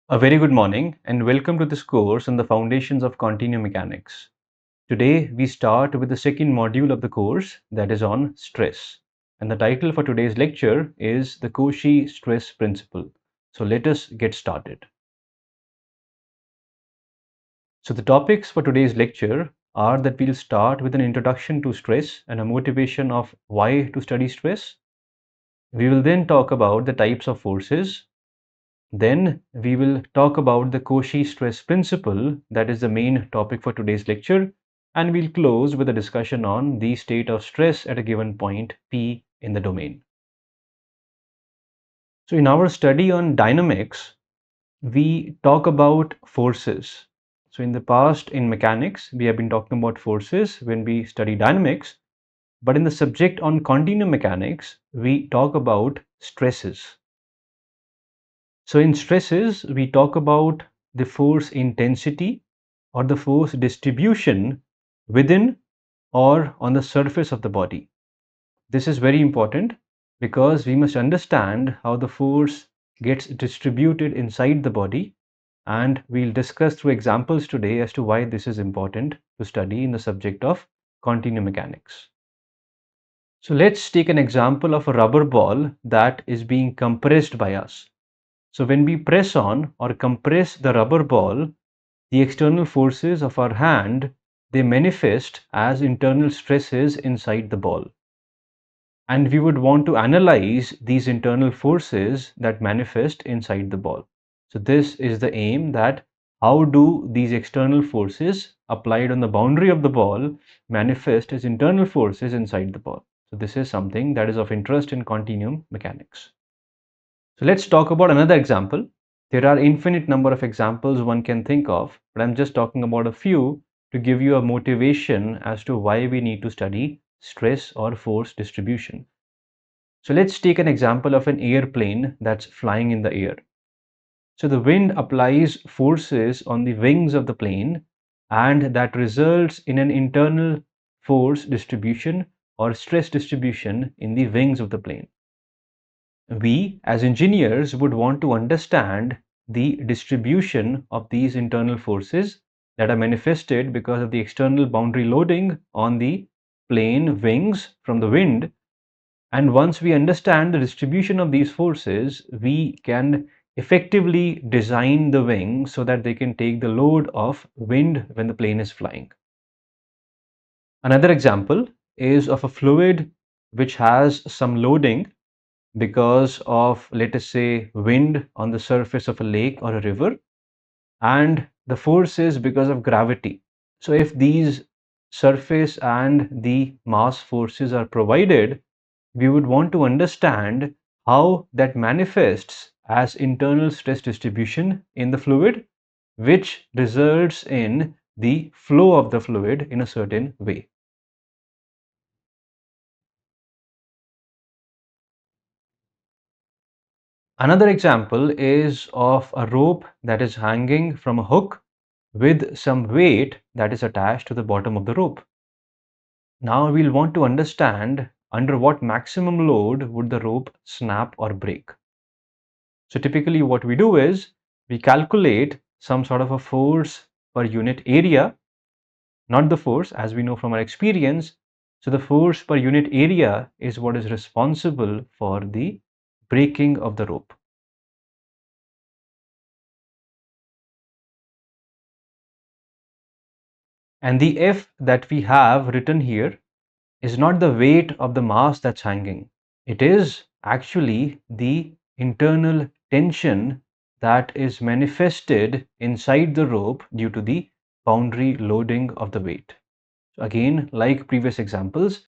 A very good morning and welcome to this course on the foundations of continuum mechanics. Today we start with the second module of the course, that is on stress. And the title for today's lecture is the Cauchy stress principle. So let us get started. So the topics for today's lecture are that we'll start with an introduction to stress and a motivation of why to study stress. We will then talk about the types of forces. Then we will talk about the Cauchy stress principle, that is the main topic for today's lecture, and we'll close with a discussion on the state of stress at a given point P in the domain. So in our study on dynamics, we talk about forces. So in the past in mechanics, we have been talking about forces when we study dynamics, but in the subject on continuum mechanics, we talk about stresses. So in stresses, we talk about the force intensity or the force distribution within or on the surface of the body. This is very important because we must understand how the force gets distributed inside the body, and we'll discuss through examples today as to why this is important to study in the subject of continuum mechanics. So let's take an example of a rubber ball that is being compressed by us. So when we press on or compress the rubber ball, the external forces of our hand, they manifest as internal stresses inside the ball. And we would want to analyze these internal forces that manifest inside the ball. So this is the aim, that how do these external forces applied on the boundary of the ball manifest as internal forces inside the ball. So this is something that is of interest in continuum mechanics. So let's talk about another example. There are infinite number of examples one can think of, but I'm just talking about a few to give you a motivation as to why we need to study stress or force distribution. So let's take an example of an airplane that's flying in the air. So the wind applies forces on the wings of the plane, and that results in an internal force distribution or stress distribution in the wings of the plane. We as engineers would want to understand the distribution of these internal forces that are manifested because of the external boundary loading on the plane wings from the wind. And once we understand the distribution of these forces, we can effectively design the wing so that they can take the load of wind when the plane is flying. Another example is of a fluid which has some loading because of, let us say, wind on the surface of a lake or a river, and the force is because of gravity. So if these surface and the mass forces are provided, we would want to understand how that manifests as internal stress distribution in the fluid, which results in the flow of the fluid in a certain way. Another example is of a rope that is hanging from a hook with some weight that is attached to the bottom of the rope. Now we'll want to understand under what maximum load would the rope snap or break. So typically what we do is we calculate some sort of a force per unit area, not the force as we know from our experience. So the force per unit area is what is responsible for the breaking of the rope. And the F that we have written here is not the weight of the mass that's hanging. It is actually the internal tension that is manifested inside the rope due to the boundary loading of the weight. So again, like previous examples,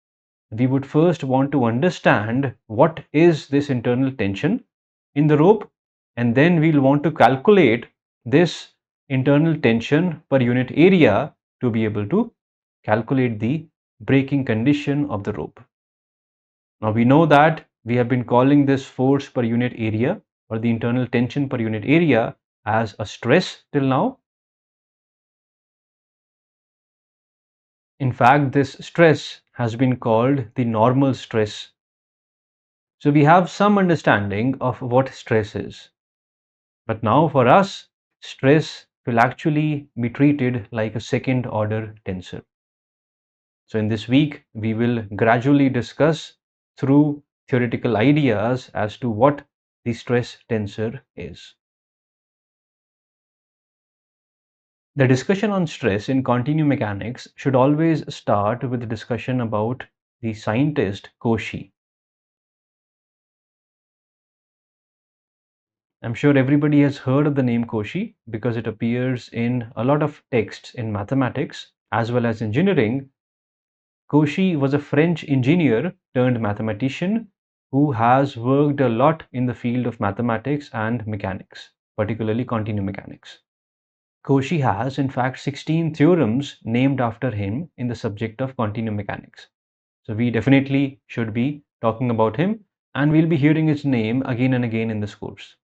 we would first want to understand what is this internal tension in the rope, and then we'll want to calculate this internal tension per unit area to be able to calculate the breaking condition of the rope. Now we know that we have been calling this force per unit area or the internal tension per unit area as a stress till now. In fact, this stress has been called the normal stress. So we have some understanding of what stress is. But now for us, stress will actually be treated like a second order tensor. So in this week, we will gradually discuss through theoretical ideas as to what the stress tensor is. The discussion on stress in continuum mechanics should always start with a discussion about the scientist Cauchy. I'm sure everybody has heard of the name Cauchy because it appears in a lot of texts in mathematics as well as engineering. Cauchy was a French engineer turned mathematician who has worked a lot in the field of mathematics and mechanics, particularly continuum mechanics. Cauchy has, in fact, 16 theorems named after him in the subject of continuum mechanics. So we definitely should be talking about him, and we'll be hearing his name again and again in this course.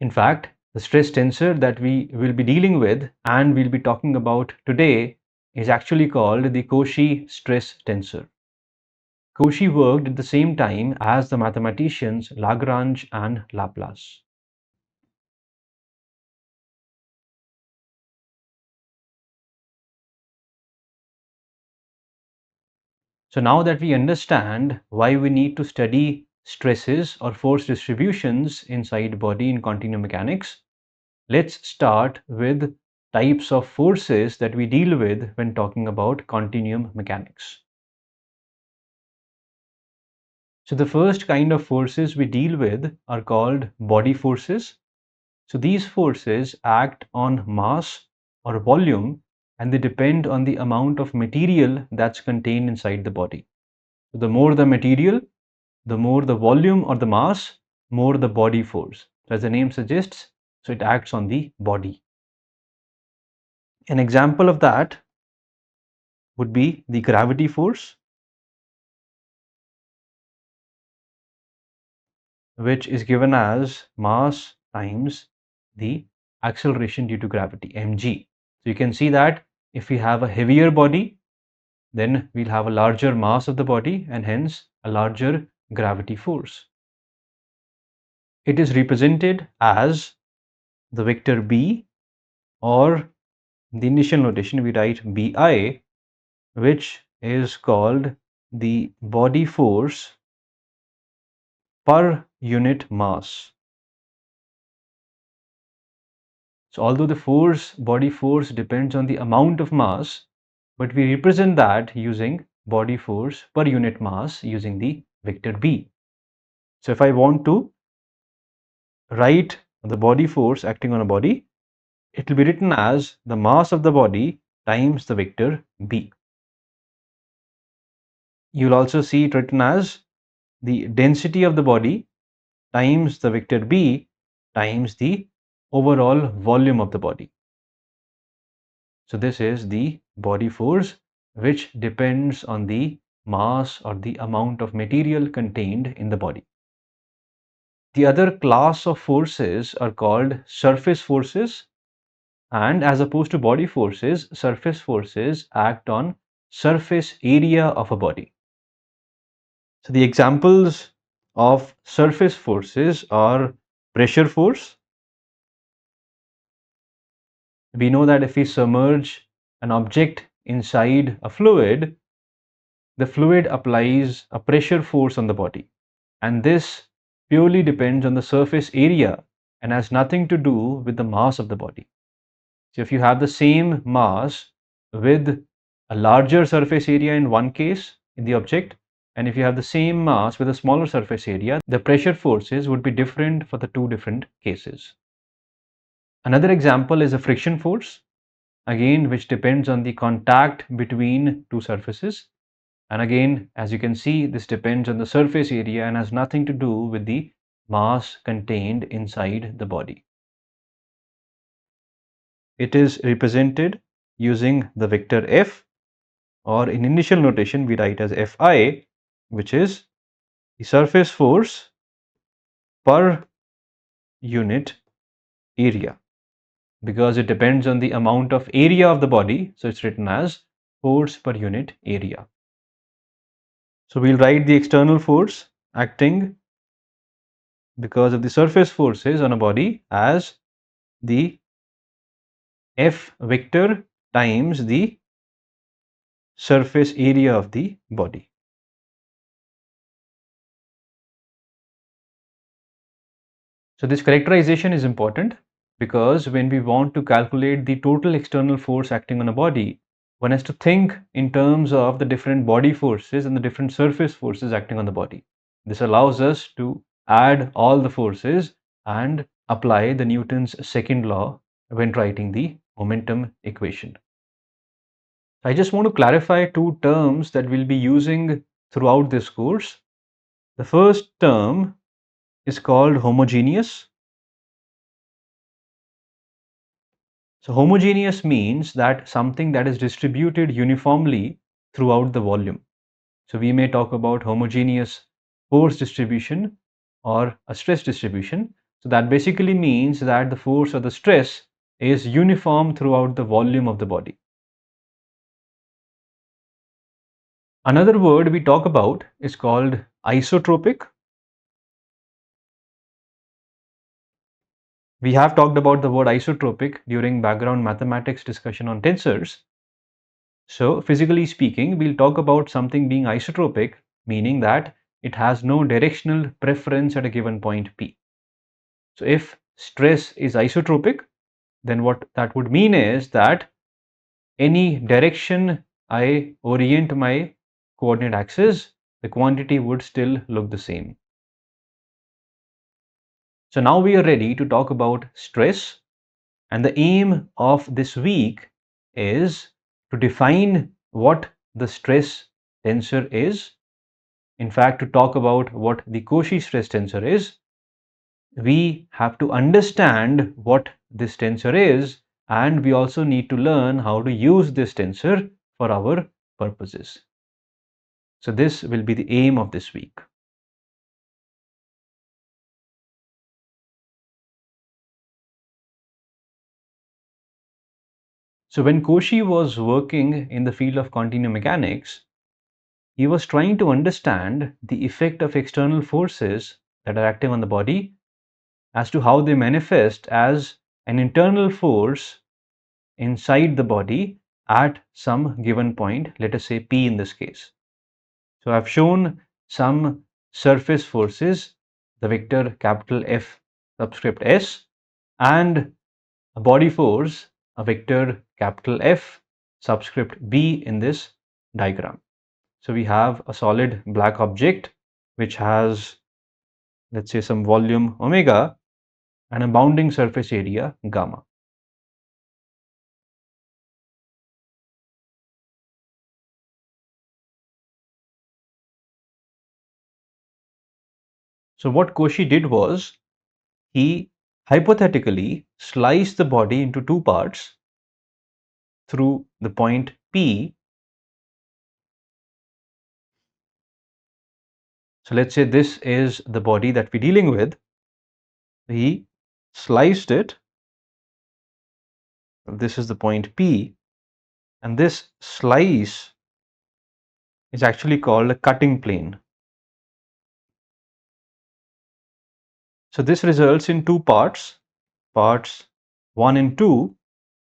In fact, the stress tensor that we will be dealing with and we'll be talking about today is actually called the Cauchy stress tensor. Cauchy worked at the same time as the mathematicians Lagrange and Laplace. So now that we understand why we need to study stresses or force distributions inside body in continuum mechanics, let's start with types of forces that we deal with when talking about continuum mechanics. So the first kind of forces we deal with are called body forces. So these forces act on mass or volume, and they depend on the amount of material that's contained inside the body. So the more the material, the more the volume or the mass, more the body force. So as the name suggests, so it acts on the body. An example of that would be the gravity force, which is given as mass times the acceleration due to gravity, mg. So you can see that if we have a heavier body, then we'll have a larger mass of the body and hence a larger gravity force. It is represented as the vector b, or in the initial notation we write bi, which is called the body force per unit mass. So although the body force depends on the amount of mass, but we represent that using body force per unit mass using the vector b. So if I want to write the body force acting on a body, it will be written as the mass of the body times the vector b. You'll also see it written as the density of the body times the vector b times the overall volume of the body. So this is the body force, which depends on the mass or the amount of material contained in the body. The other class of forces are called surface forces, and as opposed to body forces, surface forces act on surface area of a body. So the examples of surface forces are pressure force. We know that if we submerge an object inside a fluid, the fluid applies a pressure force on the body, and this purely depends on the surface area and has nothing to do with the mass of the body. So if you have the same mass with a larger surface area in one case in the object, and if you have the same mass with a smaller surface area, the pressure forces would be different for the two different cases. Another example is a friction force, again, which depends on the contact between two surfaces. And again, as you can see, this depends on the surface area and has nothing to do with the mass contained inside the body. It is represented using the vector F, or in initial notation we write as Fi, which is the surface force per unit area, because it depends on the amount of area of the body, so it's written as force per unit area. So we'll write the external force acting because of the surface forces on a body as the F vector times the surface area of the body. So this characterization is important because when we want to calculate the total external force acting on a body, one has to think in terms of the different body forces and the different surface forces acting on the body. This allows us to add all the forces and apply the Newton's second law when writing the momentum equation. I just want to clarify two terms that we'll be using throughout this course. The first term is called homogeneous. So homogeneous means that something that is distributed uniformly throughout the volume. So we may talk about homogeneous force distribution or a stress distribution. So that basically means that the force or the stress is uniform throughout the volume of the body. Another word we talk about is called isotropic. We have talked about the word isotropic during background mathematics discussion on tensors. So physically speaking, we'll talk about something being isotropic, meaning that it has no directional preference at a given point P. So if stress is isotropic, then what that would mean is that any direction I orient my coordinate axis, the quantity would still look the same. So now we are ready to talk about stress, and the aim of this week is to define what the stress tensor is. In fact, to talk about what the Cauchy stress tensor is, we have to understand what this tensor is, and we also need to learn how to use this tensor for our purposes. So this will be the aim of this week. So when Cauchy was working in the field of continuum mechanics, he was trying to understand the effect of external forces that are acting on the body as to how they manifest as an internal force inside the body at some given point, let us say P in this case. So I've shown some surface forces, the vector capital F subscript S, and a body force, a vector capital F subscript B in this diagram. So we have a solid black object which has, let's say, some volume omega and a bounding surface area gamma. So what Cauchy did was he hypothetically sliced the body into two parts through the point P. So let's say this is the body that we're dealing with. He sliced it. This is the point P, and this slice is actually called a cutting plane. So this results in two parts, parts 1 and 2.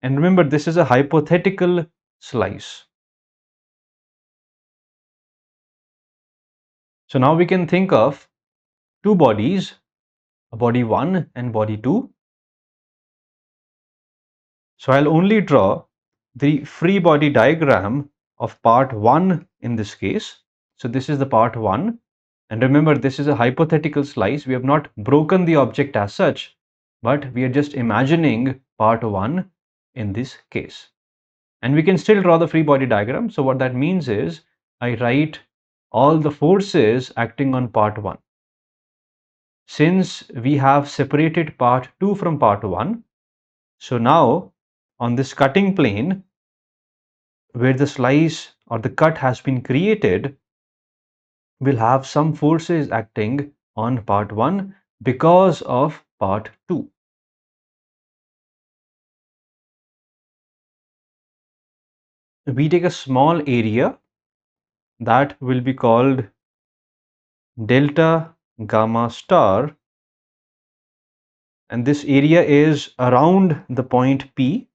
And remember, this is a hypothetical slice. So now we can think of two bodies, body 1 and body 2. So I'll only draw the free body diagram of part 1 in this case. So this is the part 1. And remember, this is a hypothetical slice. We have not broken the object as such, but we are just imagining part 1 in this case. And we can still draw the free body diagram. So what that means is I write all the forces acting on part 1. Since we have separated part 2 from part 1, so now on this cutting plane where the slice or the cut has been created, we'll have some forces acting on part 1 because of part 2. We take a small area that will be called delta gamma star and this area is around the point P.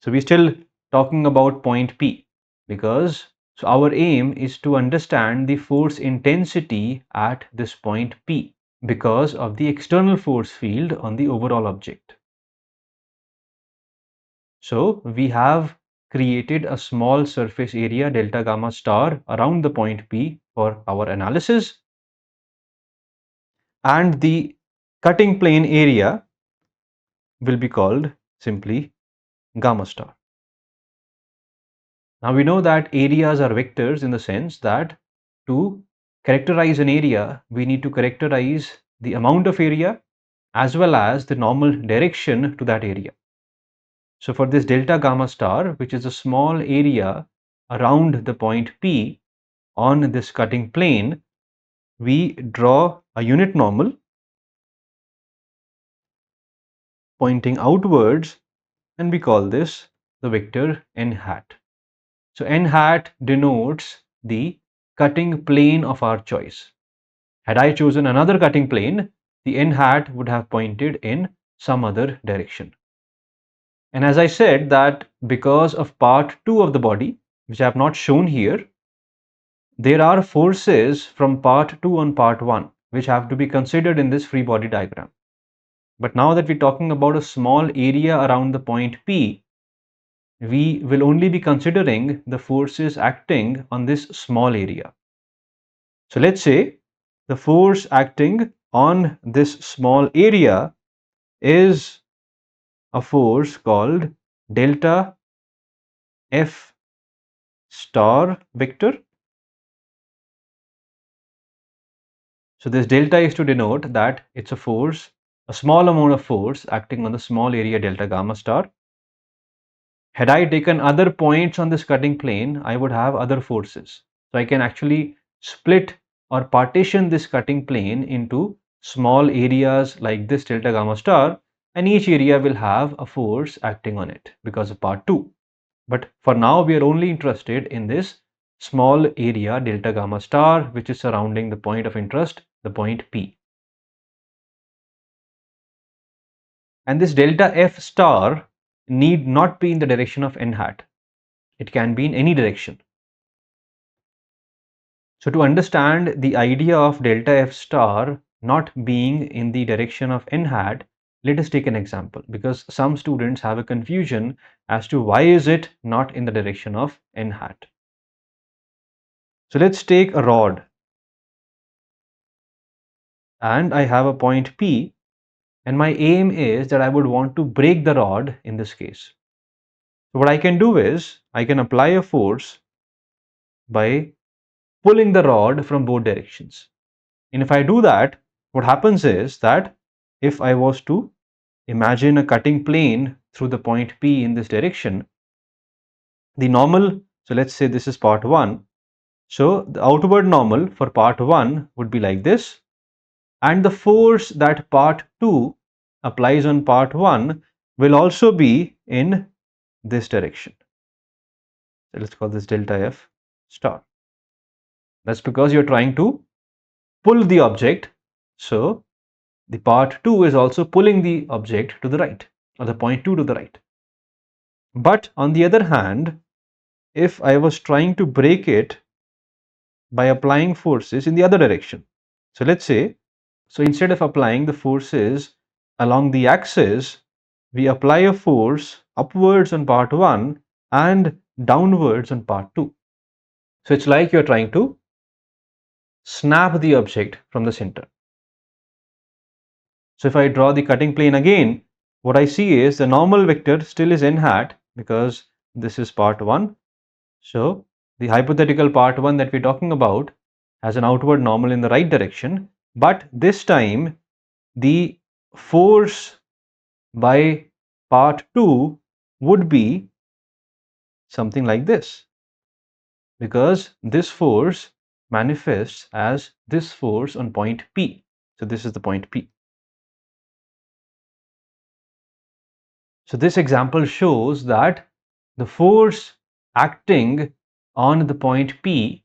So we're still talking about point P because so our aim is to understand the force intensity at this point P because of the external force field on the overall object. So we have created a small surface area delta gamma star around the point P for our analysis, and the cutting plane area will be called simply gamma star. Now we know that areas are vectors in the sense that to characterize an area, we need to characterize the amount of area as well as the normal direction to that area. So for this delta gamma star, which is a small area around the point P on this cutting plane, we draw a unit normal pointing outwards, and we call this the vector n hat. So n hat denotes the cutting plane of our choice. Had I chosen another cutting plane, the n hat would have pointed in some other direction. And as I said that because of part 2 of the body, which I have not shown here, there are forces from part 2 on part 1 which have to be considered in this free body diagram. But now that we're talking about a small area around the point P, we will only be considering the forces acting on this small area. So let's say the force acting on this small area is a force called delta F star vector. So this delta is to denote that it's a force, a small amount of force acting on the small area delta gamma star. Had I taken other points on this cutting plane, I would have other forces. So I can actually split or partition this cutting plane into small areas like this delta gamma star, and each area will have a force acting on it because of part 2. But for now, we are only interested in this small area delta gamma star, which is surrounding the point of interest, the point P. And this delta F star need not be in the direction of n hat. It can be in any direction. So to understand the idea of delta F star not being in the direction of n hat, let us take an example because some students have a confusion as to why is it not in the direction of n hat. So let's take a rod and I have a point P, and my aim is that I would want to break the rod in this case. So what I can do is I can apply a force by pulling the rod from both directions. And if I do that, what happens is that if I was to imagine a cutting plane through the point P in this direction, the normal, so let's say this is part 1. So the outward normal for part 1 would be like this, and the force that part 2 applies on part 1 will also be in this direction. So let's call this delta F star. That's because you're trying to pull the object. So the part 2 is also pulling the object to the right, or the point 2 to the right. But on the other hand, if I was trying to break it by applying forces in the other direction. So let's say, so instead of applying the forces along the axis, we apply a force upwards on part 1 and downwards on part 2. So it's like you're trying to snap the object from the center. So if I draw the cutting plane again, what I see is the normal vector still is n hat because this is part 1. So the hypothetical part 1 that we're talking about has an outward normal in the right direction, but this time the force by part 2 would be something like this, because this force manifests as this force on point P. So this is the point P. So this example shows that the force acting on the point P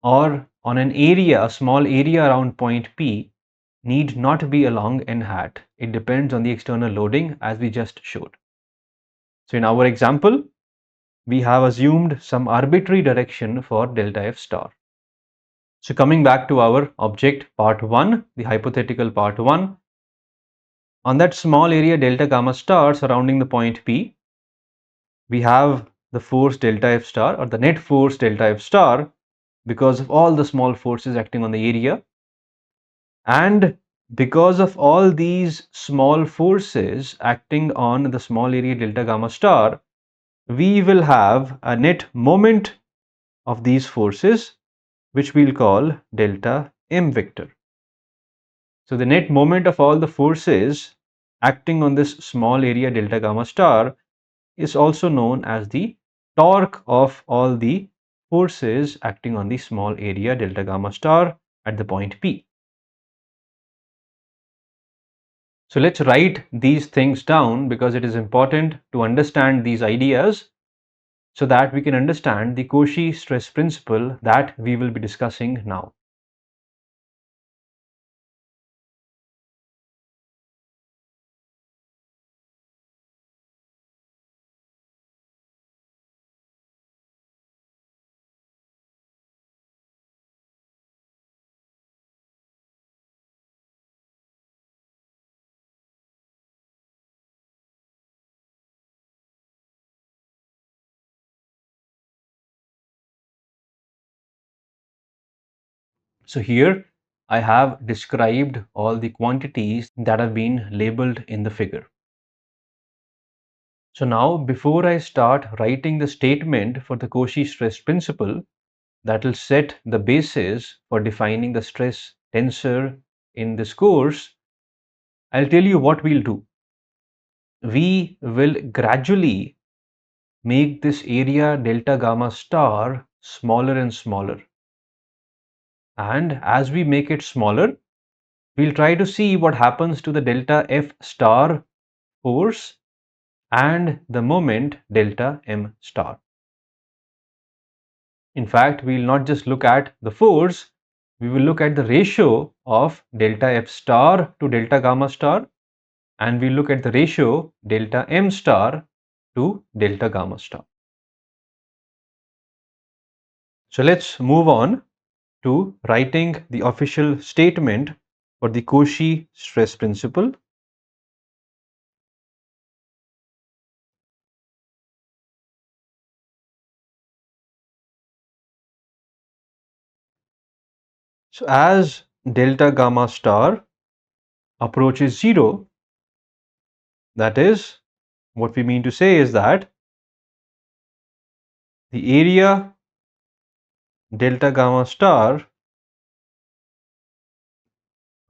or on an area, a small area around point P, need not be along n hat. It depends on the external loading as we just showed. So in our example, we have assumed some arbitrary direction for delta f star. So coming back to our object part 1, the hypothetical part 1, on that small area delta gamma star surrounding the point P, we have the force delta f star, or the net force delta f star, because of all the small forces acting on the area. And because of all these small forces acting on the small area delta gamma star, we will have a net moment of these forces, which we'll call delta m vector. So the net moment of all the forces acting on this small area delta gamma star is also known as the torque of all the forces acting on the small area delta gamma star at the point P. So let's write these things down because it is important to understand these ideas so that we can understand the Cauchy stress principle that we will be discussing now. So here I have described all the quantities that have been labeled in the figure. So now before I start writing the statement for the Cauchy stress principle that will set the basis for defining the stress tensor in this course, I'll tell you what we'll do. We will gradually make this area delta gamma star smaller and smaller. And as we make it smaller, we'll try to see what happens to the delta F star force and the moment delta M star. In fact, we'll not just look at the force, we will look at the ratio of delta F star to delta gamma star, and we'll look at the ratio delta M star to delta gamma star. So let's move on to writing the official statement for the Cauchy stress principle. So as delta gamma star approaches 0, that is, what we mean to say is that the area delta gamma star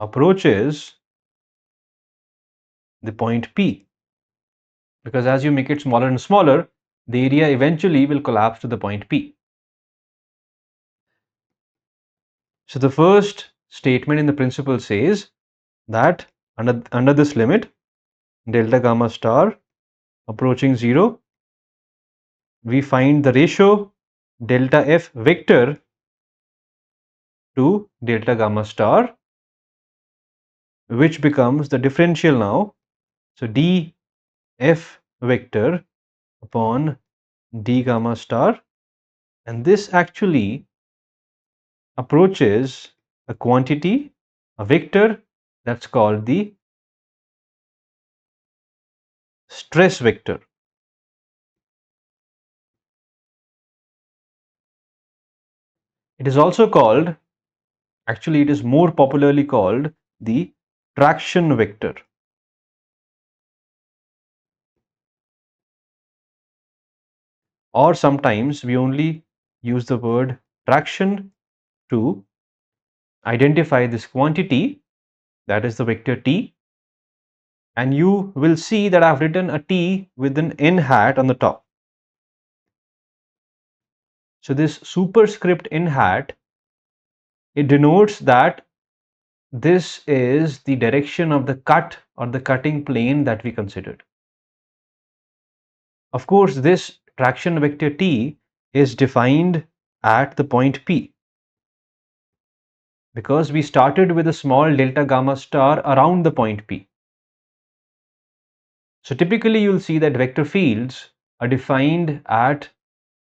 approaches the point P, because as you make it smaller and smaller, the area eventually will collapse to the point P. So the first statement in the principle says that under this limit, delta gamma star approaching 0, we find the ratio delta F vector to delta gamma star, which becomes the differential now. So d F vector upon d gamma star, and this actually approaches a quantity, a vector that's called the stress vector. It is also called, actually it is more popularly called, the traction vector. Or sometimes we only use the word traction to identify this quantity, that is the vector t, and you will see that I've written a t with an n hat on the top. So this superscript n hat, it denotes that this is the direction of the cut or the cutting plane that we considered. Of course, this traction vector t is defined at the point P. because we started with a small delta gamma star around the point P. So typically you'll see that vector fields are defined at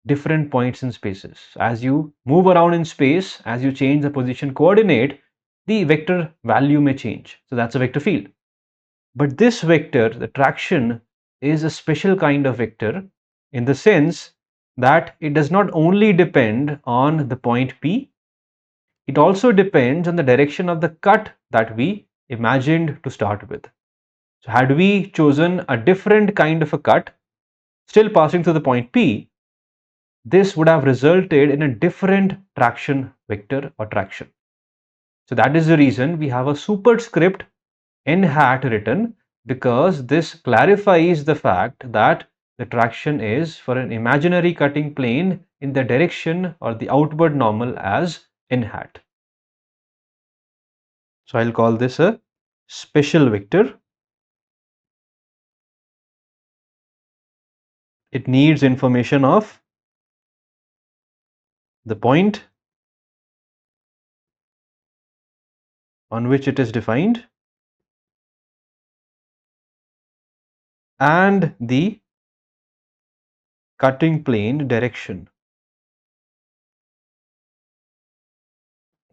different points in spaces. As you move around in space, as you change the position coordinate, the vector value may change. So that's a vector field. But this vector, the traction, is a special kind of vector in the sense that it does not only depend on the point P, it also depends on the direction of the cut that we imagined to start with. So had we chosen a different kind of a cut, still passing through the point P, this would have resulted in a different traction vector or traction. So that is the reason we have a superscript n hat written, because this clarifies the fact that the traction is for an imaginary cutting plane in the direction or the outward normal as n hat. So I'll call this a special vector. It needs information of the point on which it is defined and the cutting plane direction,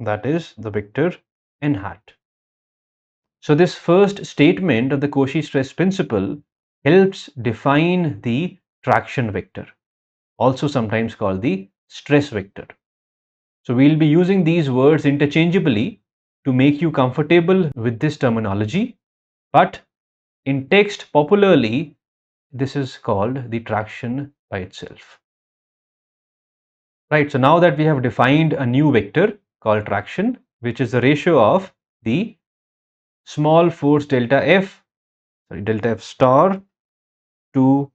that is the vector n hat. So this first statement of the Cauchy stress principle helps define the traction vector, also sometimes called the stress vector. So we'll be using these words interchangeably to make you comfortable with this terminology, but in text popularly this is called the traction by itself. Right, so now that we have defined a new vector called traction, which is the ratio of the small force delta F star to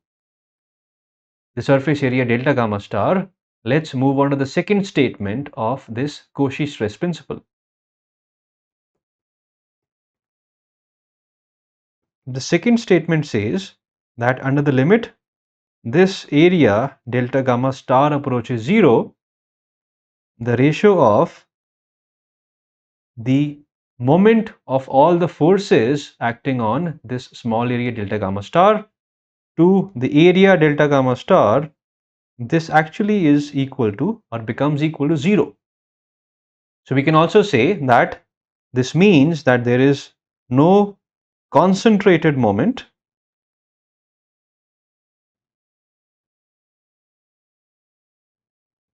the surface area delta gamma star, let's move on to the second statement of this Cauchy stress principle. The second statement says that under the limit this area delta gamma star approaches 0, the ratio of the moment of all the forces acting on this small area delta gamma star to the area delta gamma star, this actually is equal to or becomes equal to 0. So we can also say that this means that there is no concentrated moment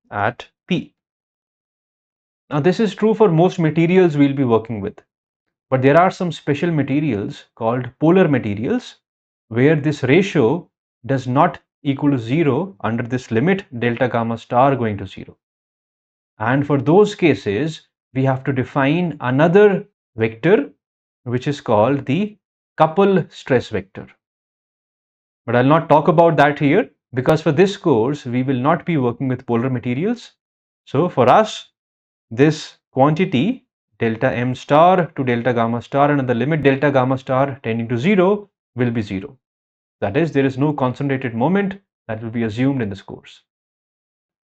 at P. Now this is true for most materials we'll be working with, but there are some special materials called polar materials where this ratio does not equal to 0 under this limit delta gamma star going to 0. And for those cases, we have to define another vector which is called the couple stress vector. But I'll not talk about that here because for this course, we will not be working with polar materials. So for us, this quantity delta m star to delta gamma star and the limit delta gamma star tending to 0 will be 0. That is, there is no concentrated moment that will be assumed in this course.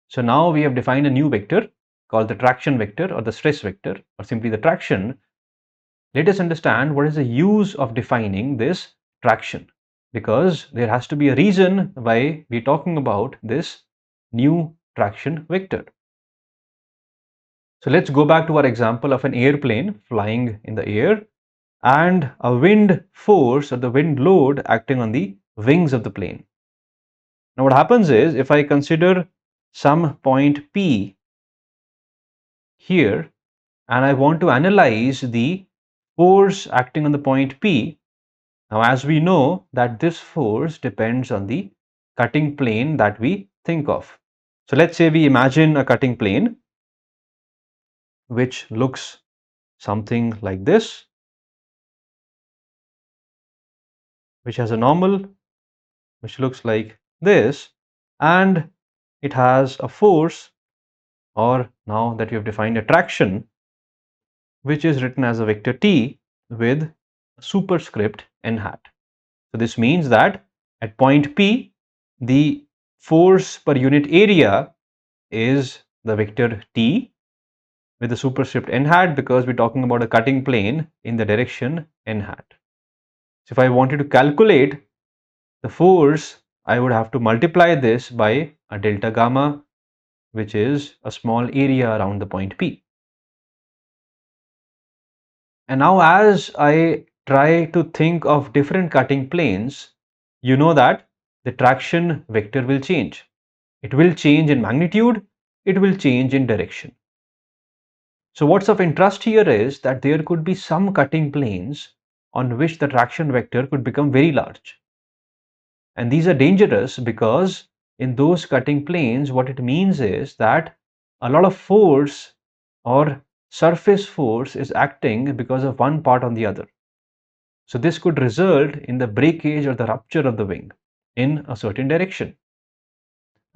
So now we have defined a new vector called the traction vector or the stress vector or simply the traction. Let us understand what is the use of defining this traction, because there has to be a reason why we're talking about this new traction vector. So let's go back to our example of an airplane flying in the air and a wind force or the wind load acting on the wings of the plane. Now what happens is, if I consider some point P here and I want to analyze the force acting on the point P. Now as we know that this force depends on the cutting plane that we think of. So let's say we imagine a cutting plane which looks something like this, which has a normal which looks like this, and it has a force, or now that we have defined a traction, which is written as a vector t with a superscript n hat. So this means that at point P, the force per unit area is the vector t, with the superscript n hat because we're talking about a cutting plane in the direction n hat. So if I wanted to calculate the force, I would have to multiply this by a delta gamma, which is a small area around the point P. And now as I try to think of different cutting planes, you know that the traction vector will change. It will change in magnitude, it will change in direction. So what's of interest here is that there could be some cutting planes on which the traction vector could become very large. And these are dangerous because in those cutting planes, what it means is that a lot of force or surface force is acting because of one part on the other. So this could result in the breakage or the rupture of the wing in a certain direction.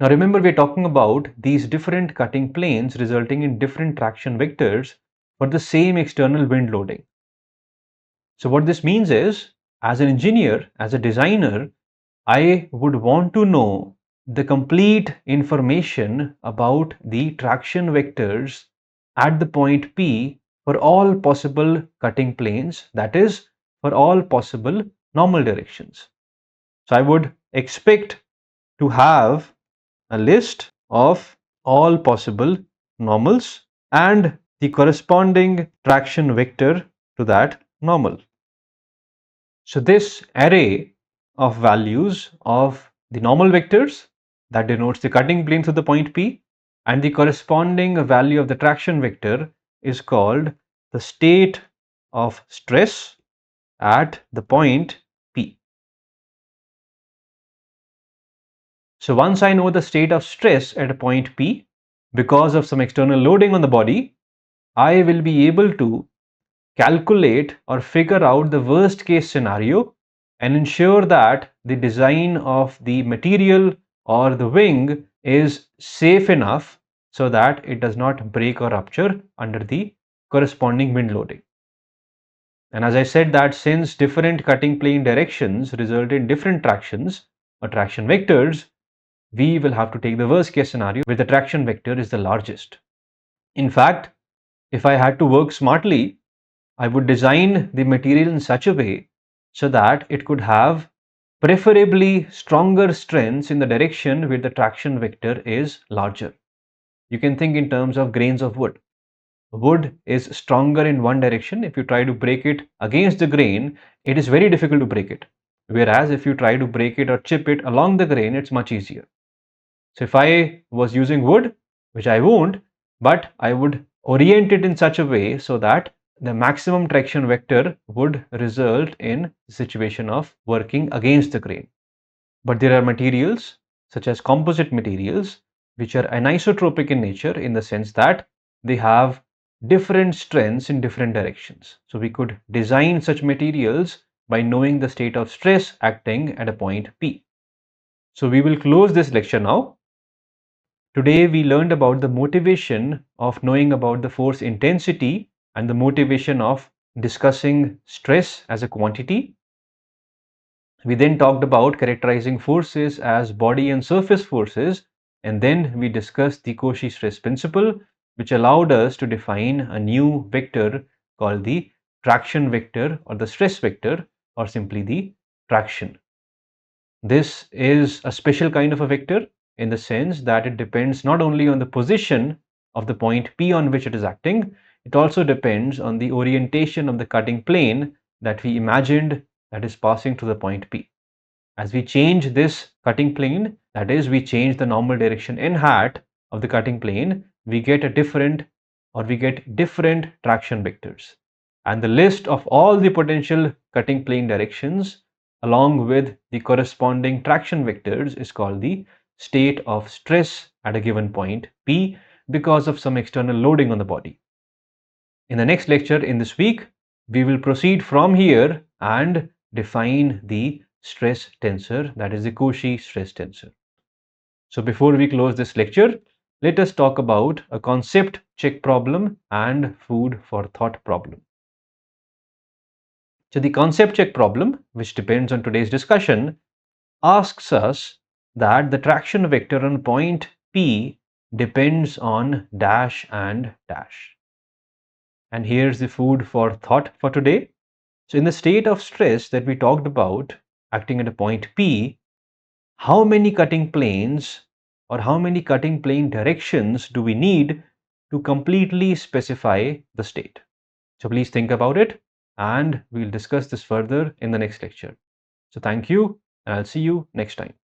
Now remember, we're talking about these different cutting planes resulting in different traction vectors for the same external wind loading. So what this means is, as an engineer, as a designer, I would want to know the complete information about the traction vectors at the point P for all possible cutting planes, that is, for all possible normal directions. So I would expect to have a list of all possible normals and the corresponding traction vector to that normal. So this array of values of the normal vectors that denotes the cutting plane to the point P and the corresponding value of the traction vector is called the state of stress at the point P. So once I know the state of stress at a point P because of some external loading on the body, I will be able to calculate or figure out the worst case scenario and ensure that the design of the material or the wing is safe enough so that it does not break or rupture under the corresponding wind loading. And as I said that since different cutting plane directions result in different tractions or traction vectors, we will have to take the worst case scenario where the traction vector is the largest. In fact, if I had to work smartly, I would design the material in such a way so that it could have preferably stronger strengths in the direction where the traction vector is larger. You can think in terms of grains of wood. Wood is stronger in one direction. If you try to break it against the grain, it is very difficult to break it. Whereas if you try to break it or chip it along the grain, it's much easier. So if I was using wood, which I won't, but I would orient it in such a way so that the maximum traction vector would result in the situation of working against the grain. But there are materials such as composite materials which are anisotropic in nature in the sense that they have different strengths in different directions. So we could design such materials by knowing the state of stress acting at a point P. So we will close this lecture now. Today we learned about the motivation of knowing about the force intensity and the motivation of discussing stress as a quantity. We then talked about characterizing forces as body and surface forces, and then we discussed the Cauchy stress principle, which allowed us to define a new vector called the traction vector or the stress vector or simply the traction. This is a special kind of a vector in the sense that it depends not only on the position of the point P on which it is acting, it also depends on the orientation of the cutting plane that we imagined that is passing through the point P. As we change this cutting plane, that is, we change the normal direction n hat of the cutting plane, we get a different traction vectors. And the list of all the potential cutting plane directions along with the corresponding traction vectors is called the state of stress at a given point P because of some external loading on the body. In the next lecture in this week, we will proceed from here and define the stress tensor, that is the Cauchy stress tensor. So before we close this lecture, let us talk about a concept check problem and food for thought problem. So the concept check problem, which depends on today's discussion, asks us that the traction vector on point P depends on dash and dash. And here's the food for thought for today. So in the state of stress that we talked about, acting at a point P, how many cutting planes or how many cutting plane directions do we need to completely specify the state? So please think about it, and we'll discuss this further in the next lecture. So thank you, and I'll see you next time.